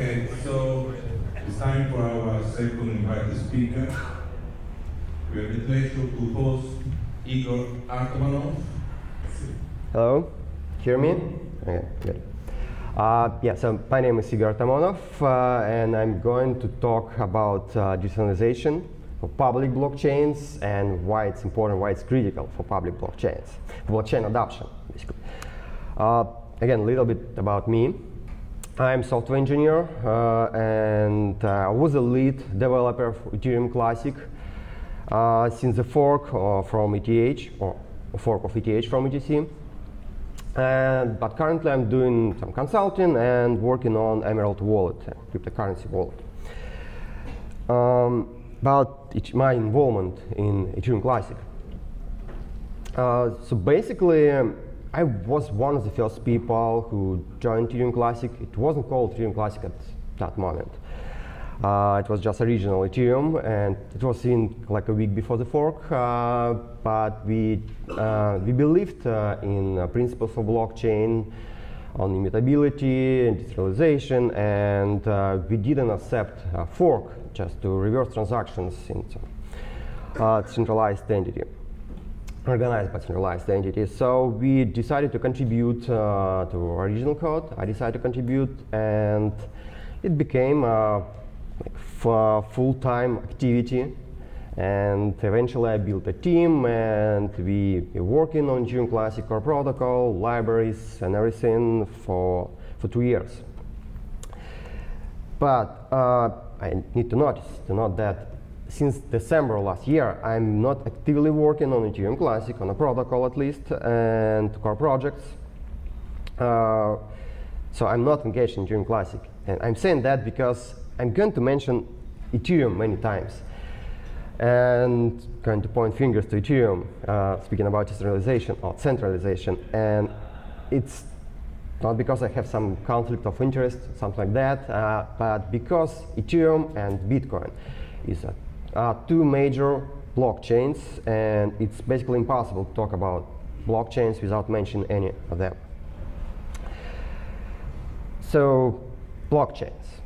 Okay, so it's time for our second invited speaker. We have the pleasure to host Igor Artamanov. Hello, hear me? Okay, good. Yeah, so my name is Igor Artamanov, and I'm going to talk about decentralization for public blockchains and why it's important, why it's critical for public blockchains, blockchain adoption, basically. Again, a little bit about me. I'm a software engineer, and I was a lead developer of Ethereum Classic since the fork from ETH, or fork of ETH from ETC. But currently I'm doing some consulting and working on Emerald Wallet, cryptocurrency wallet. About my involvement in Ethereum Classic. So basically, I was one of the first people who joined Ethereum Classic. It wasn't called Ethereum Classic at that moment. It was just original Ethereum, and it was in like a week before the fork. But we believed in principles of blockchain, on immutability and decentralization, and we didn't accept a fork just to reverse transactions into centralized entity, organized by centralized entity. So we decided to contribute to original code. I decided to contribute, and it became full-time activity, and eventually I built a team, and we were working on Ethereum Classic core protocol, libraries, and everything for 2 years. But I need to note that since December last year, I'm not actively working on Ethereum Classic, on a protocol at least, and core projects. So I'm not engaged in Ethereum Classic. And I'm saying that because I'm going to mention Ethereum many times and going to point fingers to Ethereum, speaking about decentralization or centralization. And it's not because I have some conflict of interest, something like that, but because Ethereum and Bitcoin is two major blockchains, and it's basically impossible to talk about blockchains without mentioning any of them. So, blockchains.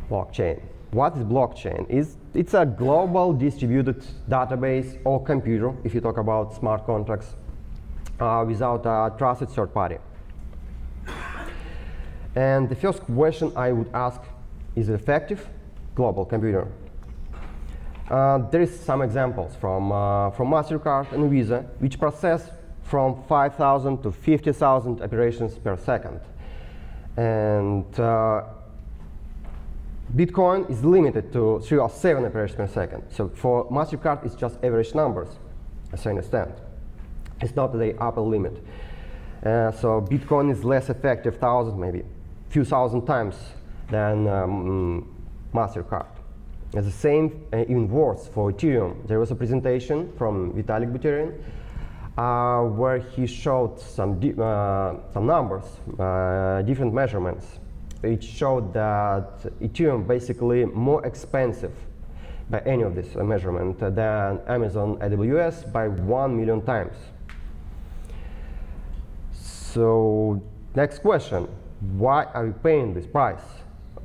Blockchain. What is blockchain? It's a global distributed database or computer, if you talk about smart contracts, without a trusted third party. And the first question I would ask, is it effective? Global computer. There is some examples from MasterCard and Visa, which process from 5,000 to 50,000 operations per second. And Bitcoin is limited to 3 or 7 operations per second. So for MasterCard, it's just average numbers, as I understand. It's not the upper limit. So Bitcoin is less effective, maybe few thousand times than MasterCard. And the same even worse for Ethereum. There was a presentation from Vitalik Buterin where he showed some numbers, different measurements. It showed that Ethereum basically more expensive by any of this measurement than Amazon AWS by 1 million times. So next question, why are we paying this price?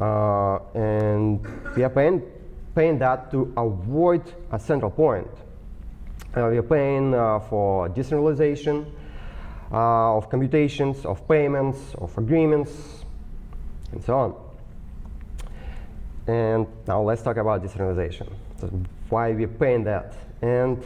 And we are paying that to avoid a central point. We are paying for decentralization of computations, of payments, of agreements, and so on. And now let's talk about decentralization. So why we're paying that. And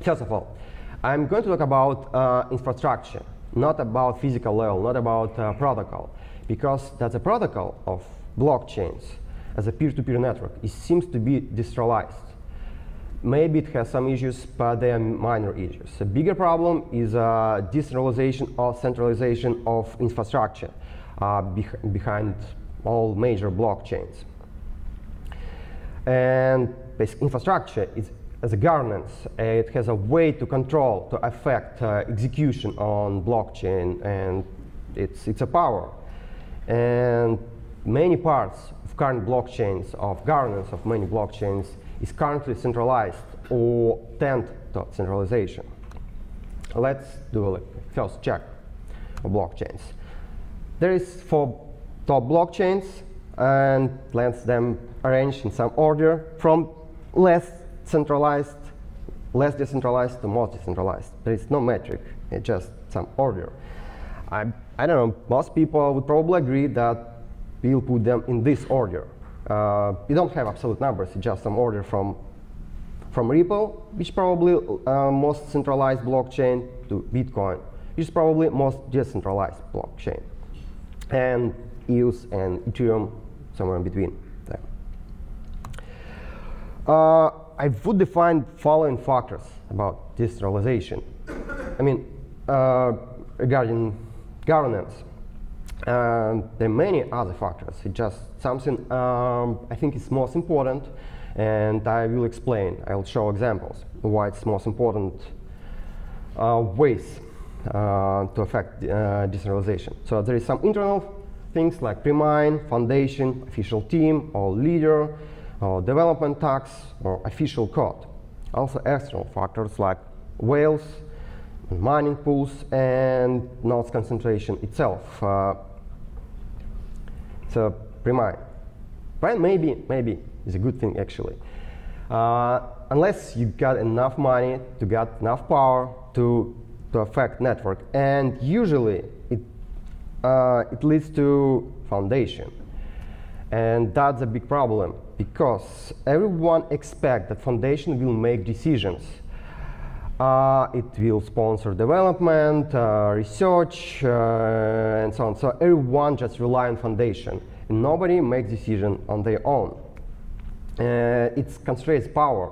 first of all, I'm going to talk about infrastructure, not about physical level, not about protocol, because that's a protocol of blockchains as a peer-to-peer network. It seems to be decentralized. Maybe it has some issues, but they are minor issues. A bigger problem is decentralization or centralization of infrastructure behind all major blockchains. And basic infrastructure is as a governance. It has a way to control, to affect execution on blockchain, and it's a power. And many parts of current blockchains, of governance of many blockchains, is currently centralized or tend to centralization. Let's do a first check of blockchains. There is, for top blockchains and lets them arrange in some order from less decentralized to more decentralized. There is no metric, it's just some order. I don't know, most people would probably agree that we'll put them in this order. We don't have absolute numbers, it's just some order from Ripple, which is probably most centralized blockchain, to Bitcoin, which is probably most decentralized blockchain, and EOS and Ethereum somewhere in between there. I would define following factors about decentralization. I mean, regarding governance, there are many other factors. It's just something I think is most important, and I will explain. I'll show examples why it's most important ways to affect decentralization. So there is some internal things like pre-mine, foundation, official team, or leader, or development tax, or official code. Also external factors like whales, mining pools, and nodes concentration itself. So pre-mine. Maybe is a good thing actually. Unless you got enough money to get enough power to affect network, and usually it leads to foundation, and that's a big problem because everyone expects that foundation will make decisions. It will sponsor development, research, and so on. So everyone just rely on foundation, and nobody makes decision on their own. It constrains power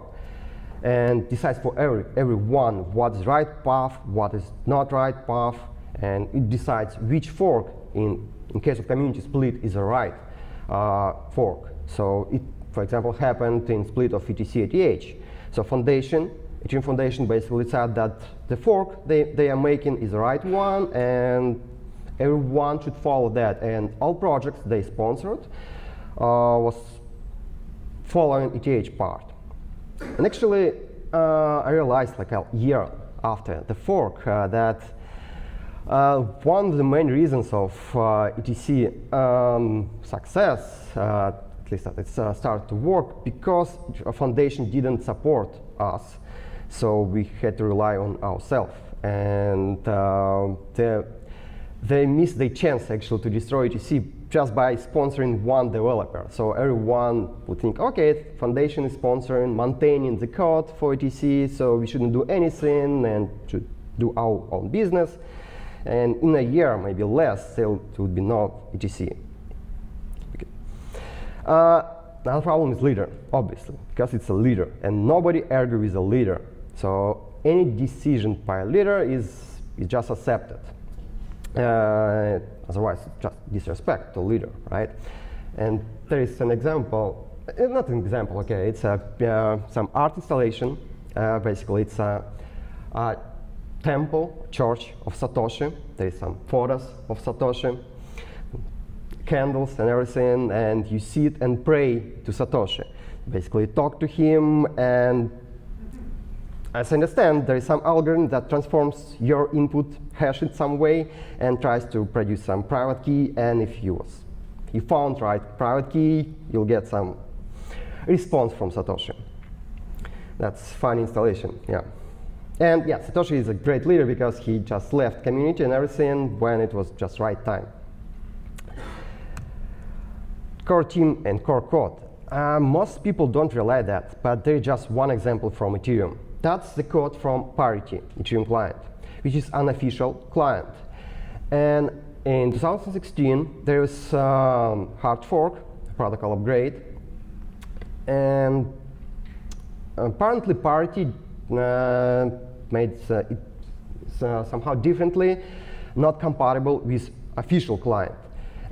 and decides for everyone what is right path, what is not right path, and it decides which fork, in case of community split, is the right fork. So it, for example, happened in split of ETC ATH. So Ethereum Foundation basically said that the fork they are making is the right one, and everyone should follow that. And all projects they sponsored was following ETH part. And actually, I realized like a year after the fork that one of the main reasons of ETC success, at least that it started to work, because a foundation didn't support us. So we had to rely on ourselves, and they missed their chance actually to destroy ETC just by sponsoring one developer. So everyone would think, okay, foundation is sponsoring, maintaining the code for ETC, so we shouldn't do anything and should do our own business. And in a year, maybe less, there would be no ETC. Okay. Another problem is leader, obviously, because it's a leader, and nobody argues with a leader. So any decision by a leader is just accepted. Otherwise, it's just disrespect to leader, right? And there is an example, not an example, okay, it's some art installation. Basically, it's a temple, church of Satoshi. There is some photos of Satoshi, candles and everything, and you sit and pray to Satoshi. Basically, talk to him, and as I understand, there is some algorithm that transforms your input hash in some way and tries to produce some private key, and if you found right private key, you'll get some response from Satoshi. That's fun installation, yeah. And yeah, Satoshi is a great leader because he just left community and everything when it was just right time. Core team and core code. Most people don't realize that, but there's just one example from Ethereum. That's the code from Parity, Ethereum client, which is unofficial client. And in 2016, there was hard fork, protocol upgrade, and apparently Parity made it somehow differently, not compatible with official client.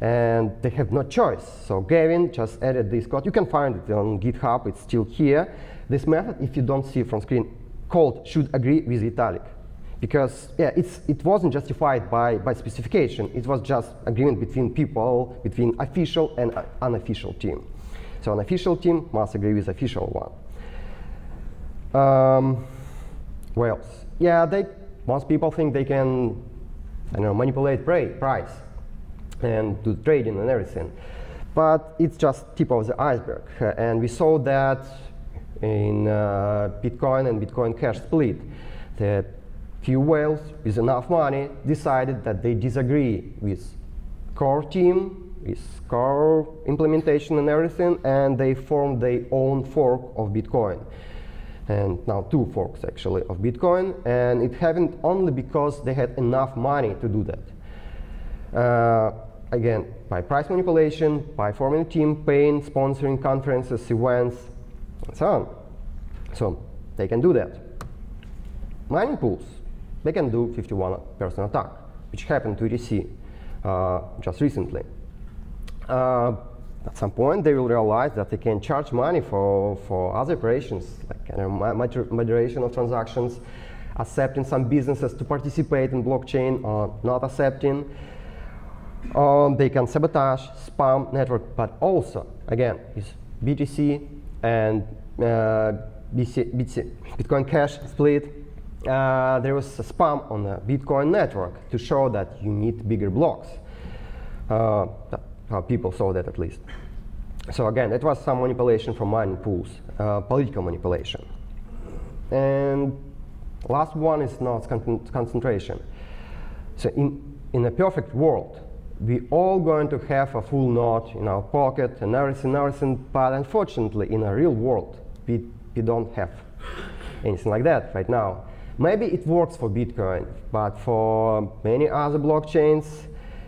And they have no choice. So Gavin just added this code. You can find it on GitHub, it's still here. This method, if you don't see it from screen, called should agree with italic. Because yeah, it wasn't justified by specification. It was just agreement between people, between official and unofficial team. So an official team must agree with official one. Well, yeah, most people think they can, I don't know, manipulate price. and do trading and everything. But it's just tip of the iceberg. And we saw that in Bitcoin and Bitcoin Cash split. The few whales with enough money decided that they disagree with core team, with core implementation and everything, and they formed their own fork of Bitcoin. And now 2 forks actually of Bitcoin, and it happened only because they had enough money to do that. Again, by price manipulation, by forming a team, paying, sponsoring conferences, events, and so on. So they can do that. Mining pools, they can do 51% attack, which happened to ETC just recently. At some point, they will realize that they can charge money for other operations, like moderation of transactions, accepting some businesses to participate in blockchain or not accepting. They can sabotage, spam network, but also, again, is BTC and Bitcoin Cash split. There was a spam on the Bitcoin network to show that you need bigger blocks. How people saw that, at least. So again, it was some manipulation from mining pools, political manipulation. And last one is not concentration. So in a perfect world, we all going to have a full node in our pocket and everything, but unfortunately, in a real world, we don't have anything like that right now. Maybe it works for Bitcoin, but for many other blockchains,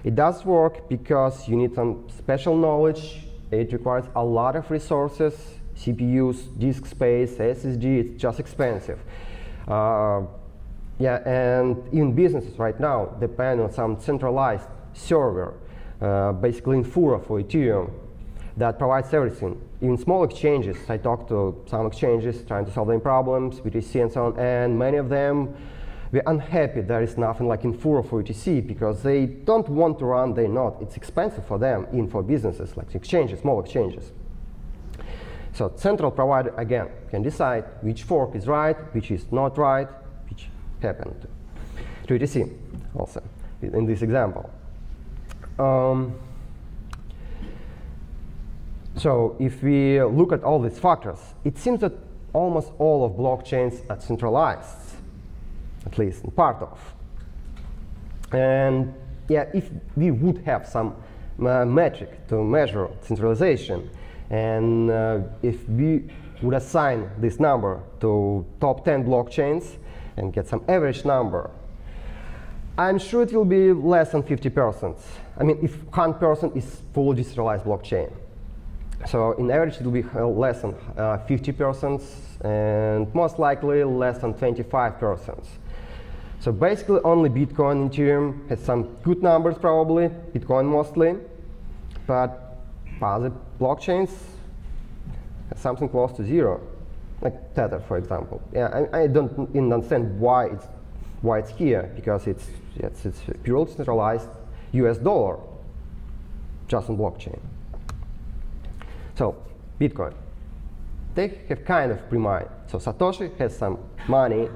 it does work because you need some special knowledge. It requires a lot of resources, CPUs, disk space, SSD, it's just expensive. Yeah, and even businesses right now depend on some centralized server, basically Infura for Ethereum, that provides everything. Even small exchanges, I talked to some exchanges trying to solve their problems, BTC and so on, and many of them were unhappy there is nothing like Infura for ETC because they don't want to run their node. It's expensive for them, even for businesses like exchanges, small exchanges. So central provider, again, can decide which fork is right, which is not right, which happened to ETC also in this example. So if we look at all these factors, it seems that almost all of blockchains are centralized, at least in part of. And yeah, if we would have some metric to measure centralization, and if we would assign this number to top 10 blockchains and get some average number, I'm sure it will be less than 50%. I mean, if 100% is fully decentralized blockchain. So in average, it will be less than 50%, and most likely less than 25%. So basically, only Bitcoin and Ethereum has some good numbers, probably, Bitcoin mostly, but other blockchains have something close to zero, like Tether, for example. Yeah, I don't even understand why it's here, because it's purely centralized US dollar, just on blockchain. So Bitcoin, they have kind of pre-mined. So Satoshi has some money.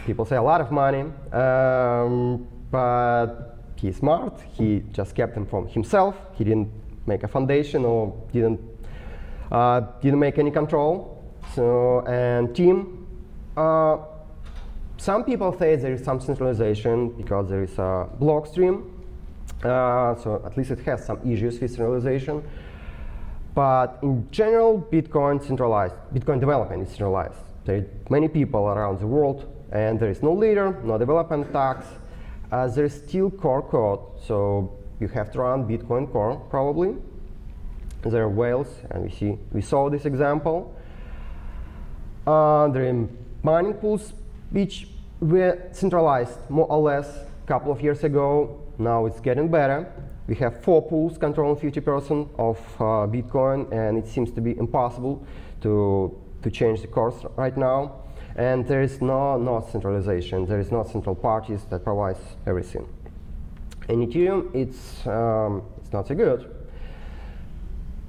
People say a lot of money, but he's smart. He just kept them from himself. He didn't make a foundation or didn't make any control. So and team. Some people say there is some centralization because there is a block stream. So at least it has some issues with centralization. But in general, Bitcoin centralized. Bitcoin development is centralized. There are many people around the world, and there is no leader, no development tax. There is still core code, so you have to run Bitcoin core probably. There are whales, and we saw this example. There are mining pools, which were centralized more or less a couple of years ago. Now it's getting better. We have 4 pools controlling 50% of Bitcoin, and it seems to be impossible to change the course right now. And there is no centralization. There is no central parties that provides everything. In Ethereum, it's not so good.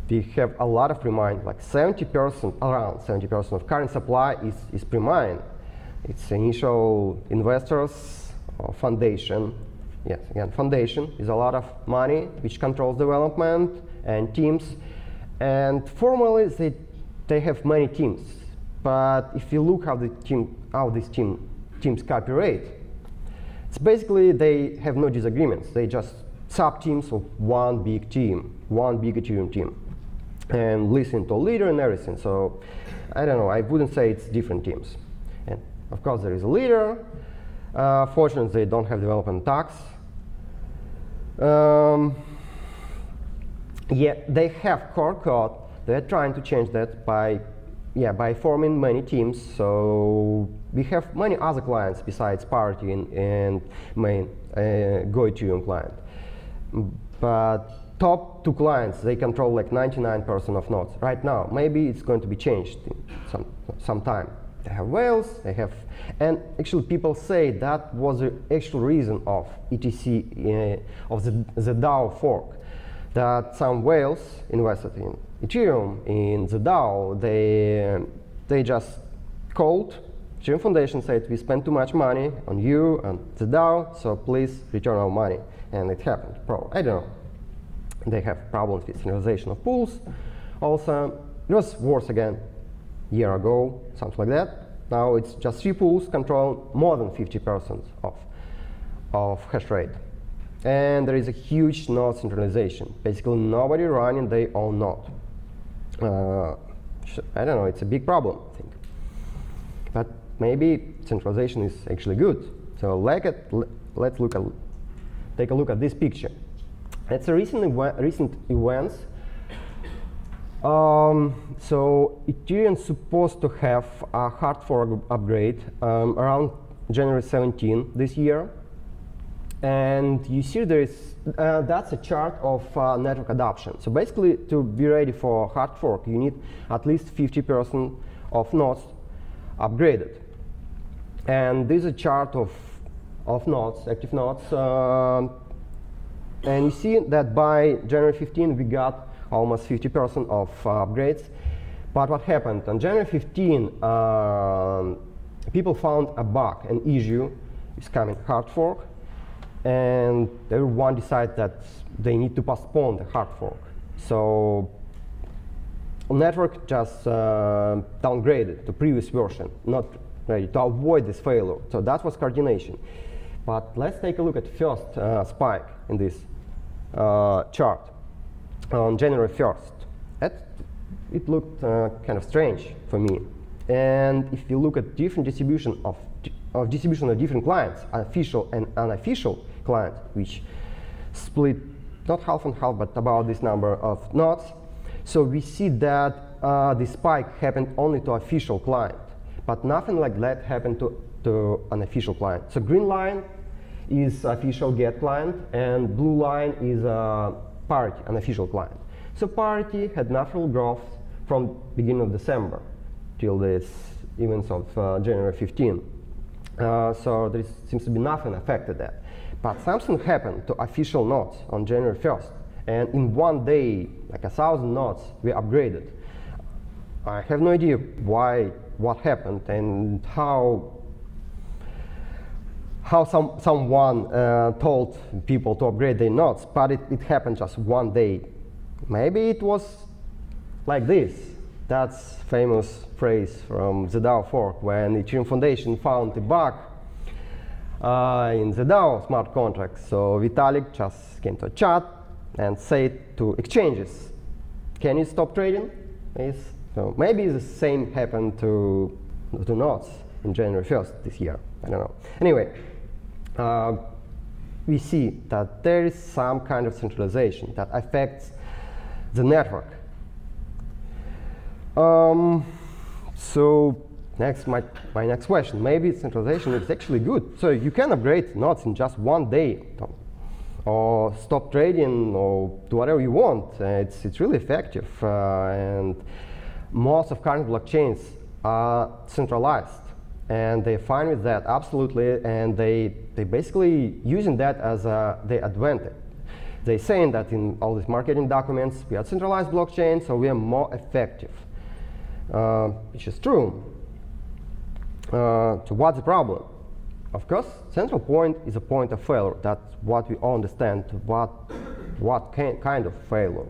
We have a lot of pre-mine, like 70%, around 70% of current supply is pre-mine. It's initial investors or foundation yes, again, foundation is a lot of money which controls development and teams. And formally, they have many teams. But if you look how these teams cooperate, it's basically they have no disagreements. They just sub-teams of one big team, one big Ethereum team, and listen to a leader and everything. So I don't know, I wouldn't say it's different teams. And of course there is a leader. Fortunately, they don't have development tax. Yeah, they have core code. They're trying to change that by forming many teams. So we have many other clients besides Parity and main Go Ethereum client. But top 2 clients, they control like 99% of nodes right now. Maybe it's going to be changed in some time. They have whales, and actually people say that was the actual reason of ETC, of the DAO fork, that some whales invested in Ethereum, in the DAO, they just called Ethereum Foundation, said we spent too much money on you and the DAO, so please return our money. And it happened. I don't know. They have problems with centralization of pools. Also, it was worse again a year ago, something like that. Now it's just 3 pools control more than 50% of hash rate. And there is a huge node centralization. Basically, nobody running their own node. I don't know, it's a big problem, I think. But maybe centralization is actually good. So let's take a look at this picture. It's a recent events. So Ethereum is supposed to have a hard fork upgrade around January 17 this year. And you see that's a chart of network adoption. So basically, to be ready for hard fork, you need at least 50% of nodes upgraded. And this is a chart of nodes, active nodes. And you see that by January 15, we got almost 50% of upgrades. But what happened? On January 15, people found a bug, an issue. It's coming hard fork. And everyone decided that they need to postpone the hard fork. So network just downgraded the previous version, not ready to avoid this failure. So that was coordination. But let's take a look at the first spike in this chart on January 1st. It looked kind of strange for me. And if you look at different distribution of different clients, official and unofficial clients, which split not half and half, but about this number of nodes. So we see that the spike happened only to official client, but nothing like that happened to unofficial client. So green line is official get client, and blue line is Parity, unofficial client. So Parity had natural growth from beginning of December till this events of January 15. So there seems to be nothing affected that. But something happened to official nodes on January 1st. And in one day, like 1,000 nodes were upgraded. I have no idea what happened, and how someone told people to upgrade their nodes, but it happened just one day. Maybe it was like this. That's famous phrase from the DAO fork, when the Ethereum Foundation found a bug in the DAO smart contract. So Vitalik just came to a chat and said to exchanges, can you stop trading? So maybe the same happened to nodes in January 1st this year. I don't know. Anyway, we see that there is some kind of centralization that affects the network. So my next question, maybe centralization is actually good. So you can upgrade nodes in just one day, or stop trading, or do whatever you want. It's really effective, and most of current blockchains are centralized, and they're fine with that, absolutely, and they basically using that as their advantage. They're saying that in all these marketing documents, we are centralized blockchain, so we are more effective, which is true. So what's the problem? Of course, central point is a point of failure. That's what we all understand. What kind of failure?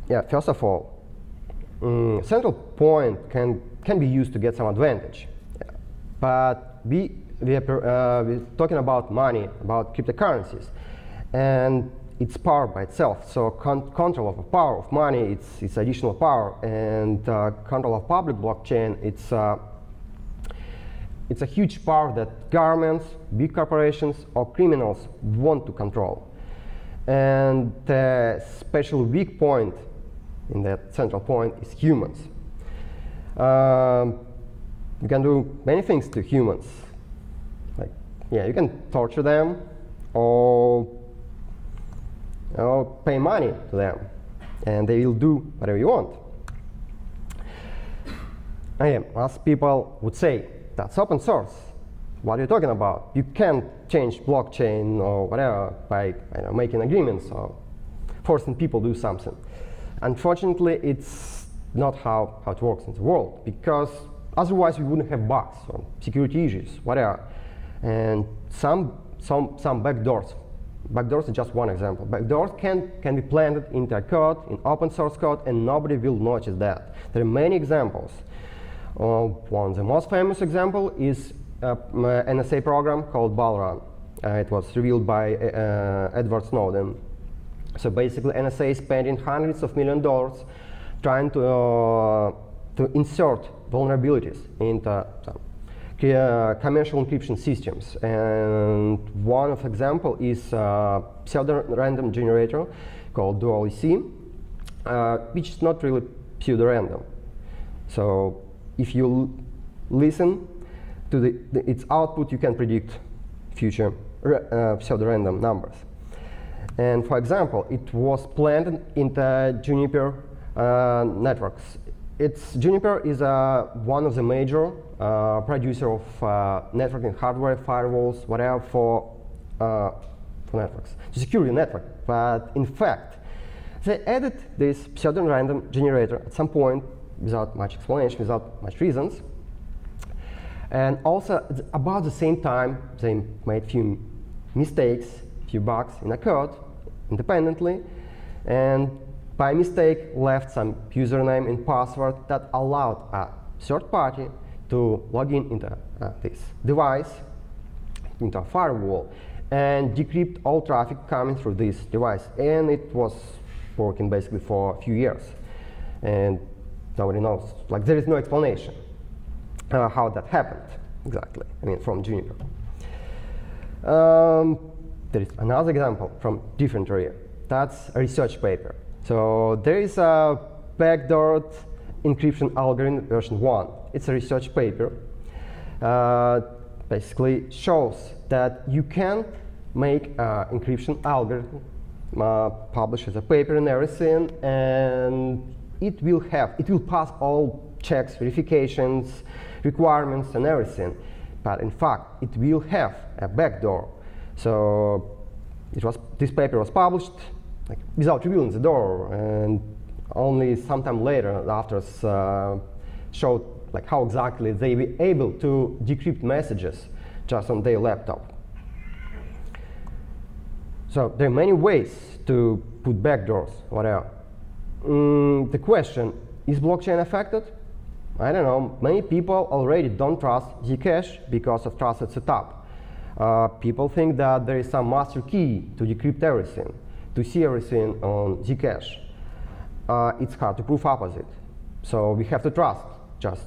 Yeah. First of all, central point can be used to get some advantage, but we're talking about money, about cryptocurrencies, and it's power by itself. So control of the power of money, it's additional power, and control of public blockchain, it's a huge power that governments, big corporations, or criminals want to control. And the special weak point in that central point is humans. You can do many things to humans. Like, yeah, you can torture them, or pay money to them, and they will do whatever you want. Again, as people would say, that's open source. What are you talking about? You can't change blockchain or whatever by making agreements or forcing people to do something. Unfortunately, it's not how it works in the world, because otherwise we wouldn't have bugs or security issues, whatever. And some backdoors. Backdoors is just one example. Backdoors can be planted into a code, in open source code, and nobody will notice that. There are many examples. One of the most famous example is an NSA program called BULLRUN. It was revealed by Edward Snowden. So basically, NSA is spending hundreds of millions of dollars trying to insert vulnerabilities into some commercial encryption systems. And one of example is a pseudo-random generator called DualEC, which is not really pseudo-random. So if you listen to its output, you can predict future pseudo-random numbers. And for example, it was planted into Juniper networks. Juniper is one of the major producer of networking hardware, firewalls, whatever for networks, to secure your network. But in fact, they added this pseudo-random generator at some point without much explanation, without much reasons. And also, about the same time, they made few mistakes, few bugs in the code independently, and by mistake left some username and password that allowed a third party to log in into this device, into a firewall, and decrypt all traffic coming through this device. And it was working basically for a few years. And nobody knows. Like, there is no explanation how that happened exactly. I mean, from Juniper. There is another example from different area. That's a research paper. So there is a backdoor encryption algorithm version 1. It's a research paper. Basically shows that you can make an encryption algorithm, publish as a paper and everything, and it will pass all checks, verifications, requirements, and everything. But in fact, it will have a backdoor. So this paper was published without revealing the door, and only sometime later, the authors showed how exactly they were able to decrypt messages just on their laptop. So there are many ways to put backdoors, whatever. The question, is blockchain affected? I don't know. Many people already don't trust Zcash because of trusted setup. People think that there is some master key to decrypt everything, to see everything on Zcash. It's hard to prove opposite. So we have to trust just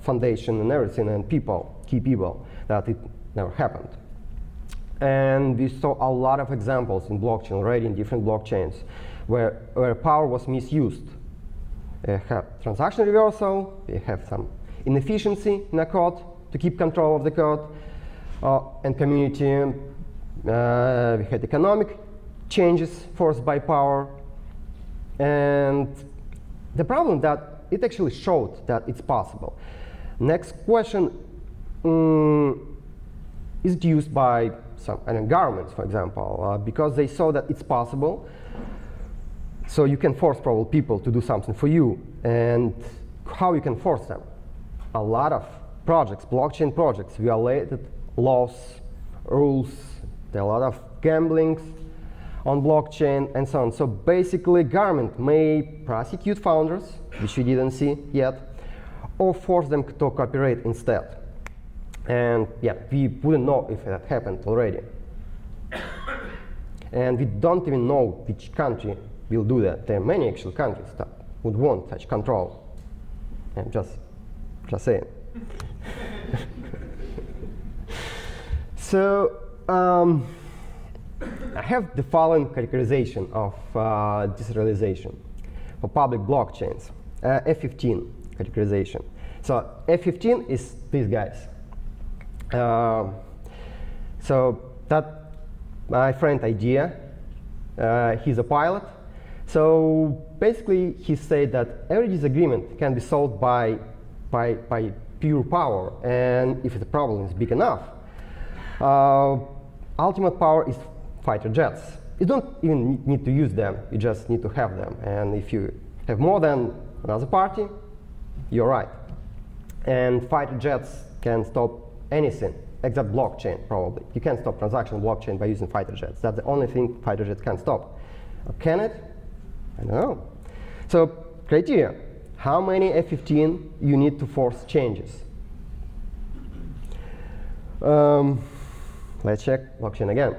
foundation and everything and key people, that it never happened. And we saw a lot of examples in blockchain already, in different blockchains, where power was misused. We have transaction reversal, we have some inefficiency in the code to keep control of the code, and community. We had economic changes forced by power. And the problem that it actually showed that it's possible. Next question, is it used by some governments, for example, because they saw that it's possible. So you can force probably people to do something for you. And how you can force them? a lot of projects, blockchain projects, violated laws, rules. There are a lot of gamblings on blockchain and so on. So basically, government may prosecute founders, which we didn't see yet, or force them to cooperate instead. And yeah, we wouldn't know if that happened already. And we don't even know which country will do that. There are many actual countries that would want such control. I'm just saying. So I have the following categorization of decentralization for public blockchains. F15 categorization. So F15 is these guys. So that my friend idea, he's a pilot. So basically he said that every disagreement can be solved by pure power, and if the problem is big enough, ultimate power is fighter jets. You don't even need to use them, you just need to have them. And if you have more than another party, you're right. And fighter jets can stop anything except blockchain, probably. You can't stop transaction blockchain by using fighter jets. That's the only thing fighter jets can stop. Can it? I don't know. So criteria. How many F15 you need to force changes? Let's check blockchain again.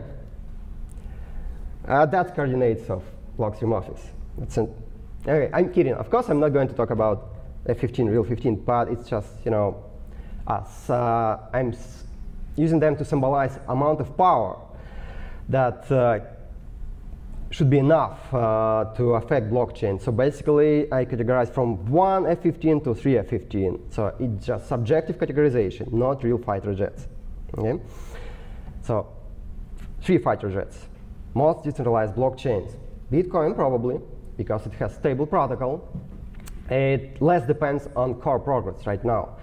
That's coordinates of Blockstream office. Okay, I'm kidding. Of course, I'm not going to talk about F15, real 15, but it's just, you know, us. I'm using them to symbolize amount of power that should be enough to affect blockchain. So basically, I categorize from 1 F15 to 3 F15. So it's just subjective categorization, not real fighter jets. Okay? So 3 fighter jets. Most decentralized blockchains. Bitcoin probably, because it has stable protocol. It less depends on core progress right now.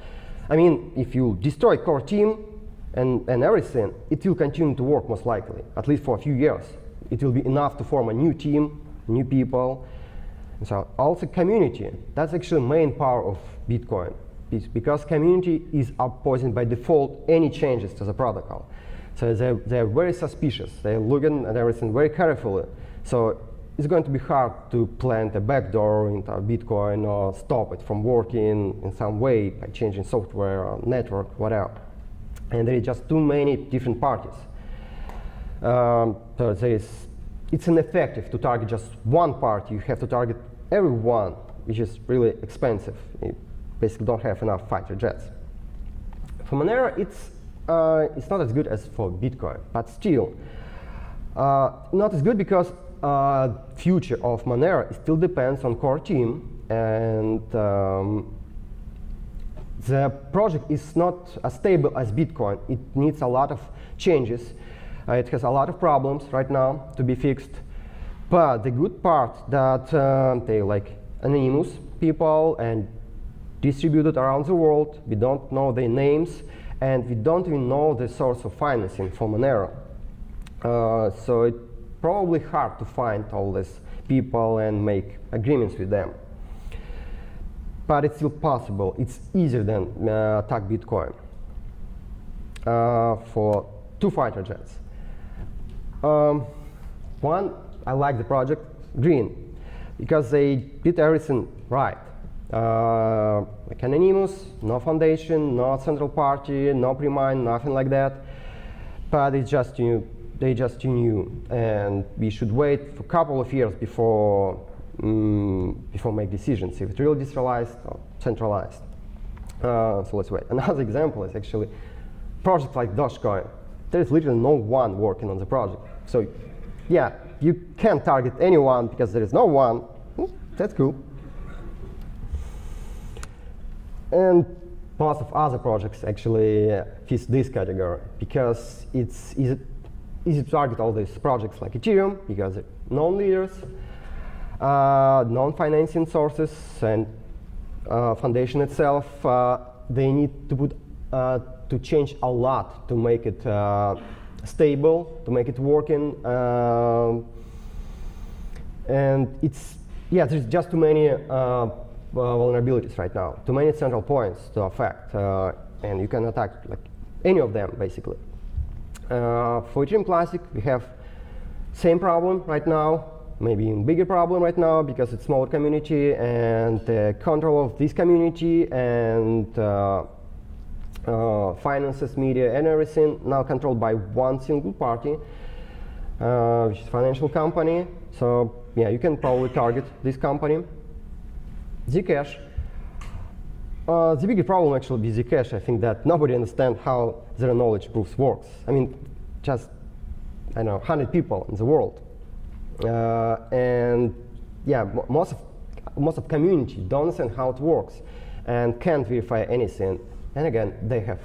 I mean, if you destroy core team and everything, it will continue to work most likely, at least for a few years. It will be enough to form a new team, new people. And so also community, that's actually the main power of Bitcoin. It's because community is opposing by default any changes to the protocol. So they're very suspicious. They're looking at everything very carefully. So it's going to be hard to plant a backdoor into Bitcoin or stop it from working in some way by changing software or network, whatever. And there is just too many different parties. So it's ineffective to target just one party. You have to target everyone, which is really expensive. You basically don't have enough fighter jets. For Monero, it's not as good as for Bitcoin, but still not as good because future of Monero still depends on core team, and the project is not as stable as Bitcoin. It needs a lot of changes. It has a lot of problems right now to be fixed. But the good part that they like anonymous people and distributed around the world. We don't know their names, and we don't even know the source of financing for Monero. So it's probably hard to find all these people and make agreements with them. But it's still possible. It's easier than attack Bitcoin for 2 fighter jets. One, I like the project Green because they did everything right. Like anonymous, no foundation, no central party, no pre-mine, nothing like that. But it's just new. They just new, and we should wait for a couple of years before make decisions if it's really decentralized or centralized. So let's wait. Another example is actually projects like Dogecoin. There is literally no one working on the project. So yeah, you can't target anyone because there is no one. That's cool. And most of other projects actually fit this category because it's easy to target all these projects like Ethereum because they're known leaders, known financing sources, and foundation itself. They need to put to change a lot to make it stable, to make it working, and it's there's just too many vulnerabilities right now. Too many central points to affect, and you can attack like any of them basically. For Ethereum Classic, we have same problem right now, maybe even bigger problem right now because it's smaller community, and the control of this community and finances, media, and everything now controlled by one single party, which is financial company. So yeah, you can probably target this company. Zcash. The bigger problem actually with Zcash, I think that nobody understands how zero knowledge proofs works. I mean, just, I don't know, 100 people in the world. And yeah, most of community don't understand how it works and can't verify anything. And again, they have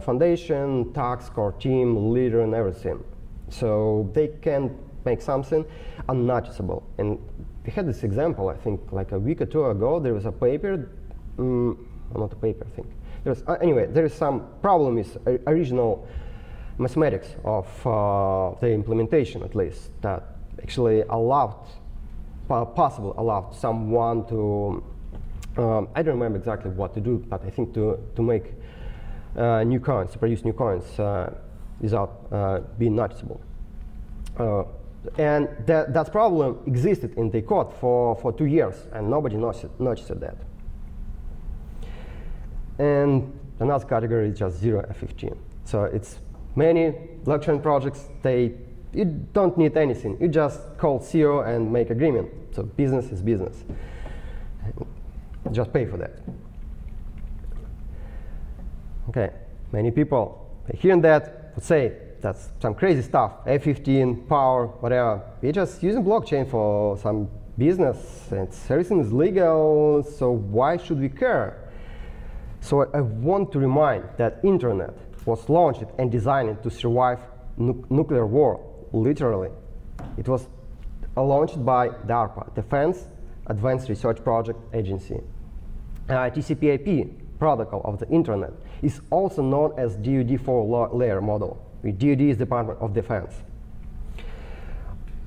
foundation, tax, core team, leader, and everything. So they can make something unnoticeable. And we had this example, I think, like a week or two ago. There was a paper, not a paper, I think. Anyway, there is some problem with original mathematics of the implementation, at least, that actually allowed someone to, I don't remember exactly what to do, but I think to make new coins, to produce new coins without being noticeable. And that problem existed in the code for 2 years, and nobody noticed that. And another category is just 0F15. So it's many blockchain projects, you don't need anything. You just call CO and make agreement. So business is business. Just pay for that. Okay, many people hearing that would say that's some crazy stuff, F15, power, whatever. We're just using blockchain for some business, and everything is legal, so why should we care? So I want to remind that internet was launched and designed to survive nuclear war, literally. It was launched by DARPA, Defense Advanced Research Project Agency. TCP/IP protocol of the internet is also known as DoD 4-layer model. DoD is Department of Defense.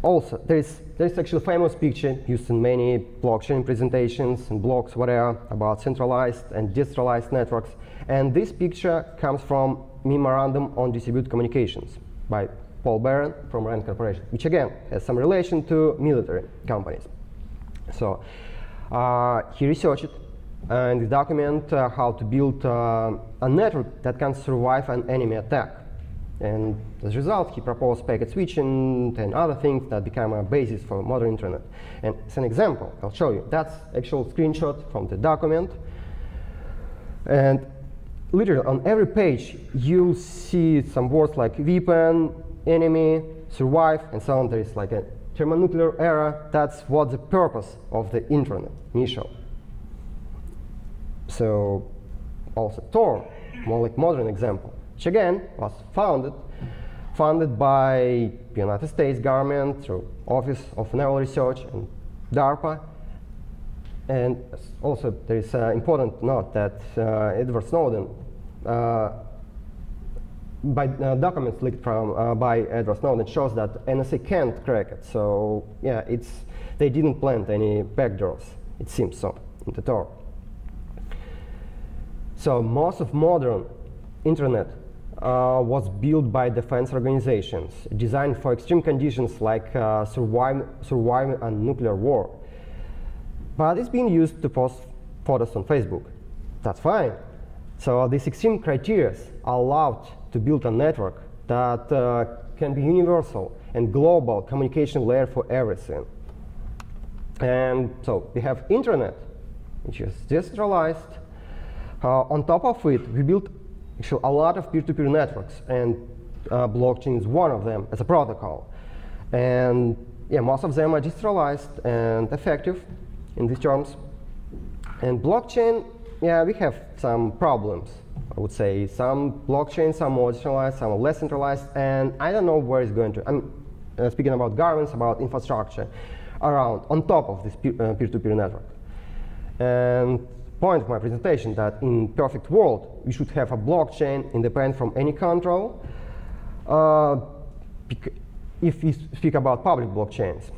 Also, there's actually a famous picture used in many blockchain presentations and blogs, whatever, about centralized and decentralized networks. And this picture comes from Memorandum on Distributed Communications by Paul Barron from RAND Corporation, which again has some relation to military companies. So he researched in the document how to build a network that can survive an enemy attack. And as a result, he proposed packet switching and other things that became a basis for modern internet. And as an example, I'll show you. That's actual screenshot from the document. And literally on every page, you'll see some words like weapon, enemy, survive, and so on. There is like a thermonuclear era. That's what the purpose of the internet, initial. So also Tor, more like modern example, which again was funded by the United States government through Office of Naval Research and DARPA. And also there is an important note that Edward Snowden, by documents leaked from by Edward Snowden, shows that NSA can't crack it. So yeah, they didn't plant any backdoors, it seems so, into Tor. So most of modern internet was built by defense organizations, designed for extreme conditions like surviving a nuclear war. But it's being used to post photos on Facebook. That's fine. So these extreme criteria allowed to build a network that can be universal and global communication layer for everything. And so we have internet, which is decentralized. On top of it, we built actually a lot of peer-to-peer networks, and blockchain is one of them as a protocol. And yeah, most of them are decentralized and effective in these terms. And blockchain, yeah, we have some problems. I would say some blockchains are more decentralized, some are less centralized, and I don't know where it's going to. I'm speaking about governance, about infrastructure around, on top of this peer-to-peer network. And point of my presentation that in perfect world, we should have a blockchain independent from any control if we speak about public blockchains.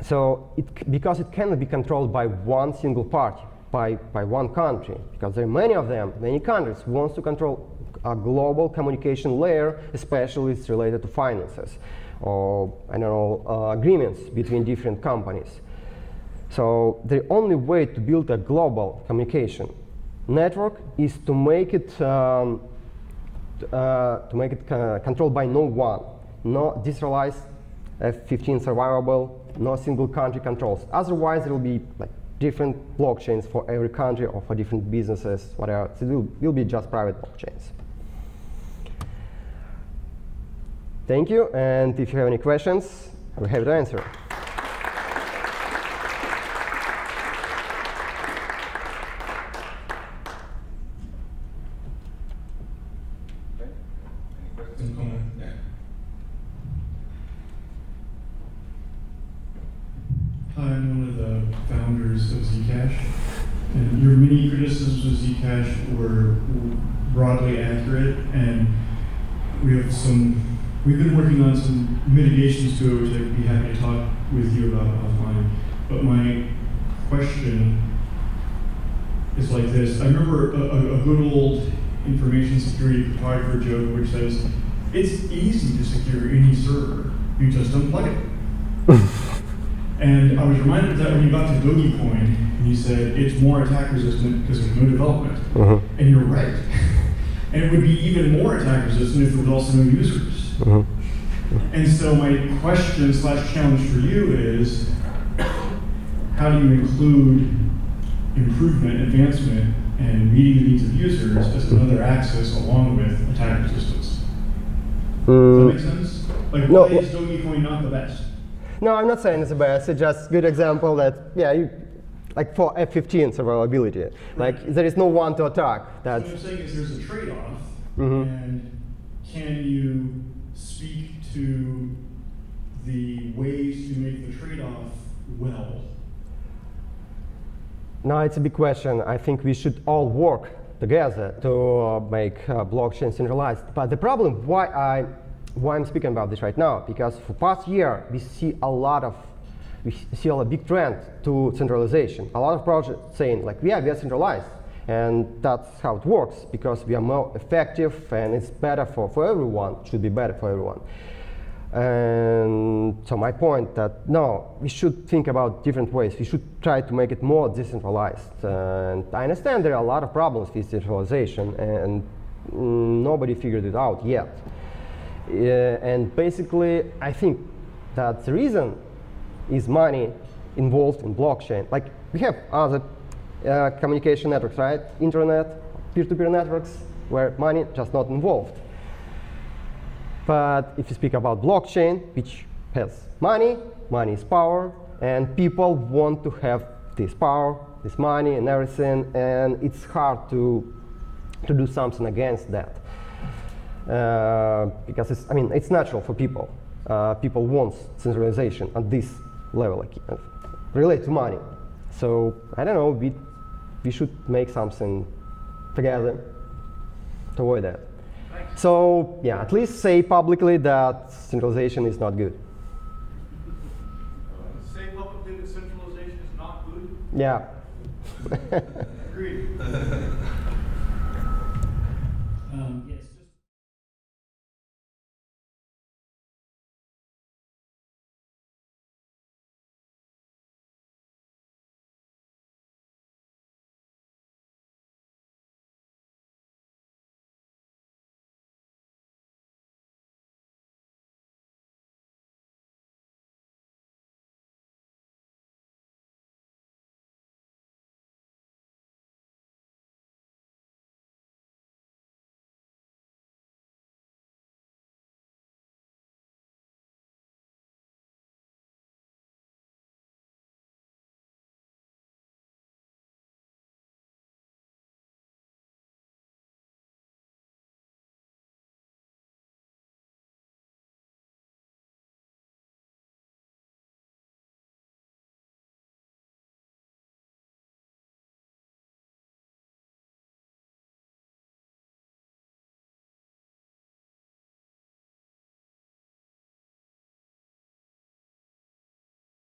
So because it cannot be controlled by one single party, by one country, because there are many of them, many countries who wants to control a global communication layer, especially it's related to finances or, I don't know, agreements between different companies. So the only way to build a global communication network is to make it controlled by no one, no decentralized, F15 survivable, no single country controls. Otherwise, there will be like different blockchains for every country or for different businesses, whatever. So it will be just private blockchains. Thank you, and if you have any questions, I'll be happy to answer. I'm one of the founders of Zcash, and your many criticisms of Zcash were broadly accurate, and we've been working on some mitigations to it, which I'd be happy to talk with you about offline. But my question is like this. I remember a good old information security cryptographer joke which says, it's easy to secure any server, you just unplug it. And I was reminded of that when you got to Dogecoin, and you said it's more attack resistant because there's no development. And you're right. And it would be even more attack resistant if there was also no users. And so my question / challenge for you is, how do you include improvement, advancement, and meeting the needs of users as another axis along with attack resistance? Does that make sense? Like, why is Dogecoin not the best? No, I'm not saying it's the best. It's just a good example that, yeah, like for F15 survivability, like there is no one to attack. What I'm saying is there's a trade-off, and can you speak to the ways to make the trade-off well? No, it's a big question. I think we should all work together to make blockchain centralized. But the problem, why I'm speaking about this right now, because for past year we see a big trend to centralization. A lot of projects saying like, yeah, we are centralized, and that's how it works because we are more effective and it's better for everyone. Should be better for everyone. And so my point that no, we should think about different ways. We should try to make it more decentralized. And I understand there are a lot of problems with centralization, and nobody figured it out yet. And basically, I think that the reason is money involved in blockchain. Like we have other communication networks, right? Internet, peer-to-peer networks, where money just not involved. But if you speak about blockchain, which has money is power, and people want to have this power, this money, and everything, and it's hard to do something against that. Because it's natural for people. People want centralization at this level, like relate to money. So I don't know. We should make something together to avoid that. Thanks. So yeah, at least say publicly that centralization is not good. Say publicly that centralization is not good? Yeah. Agreed. Yeah.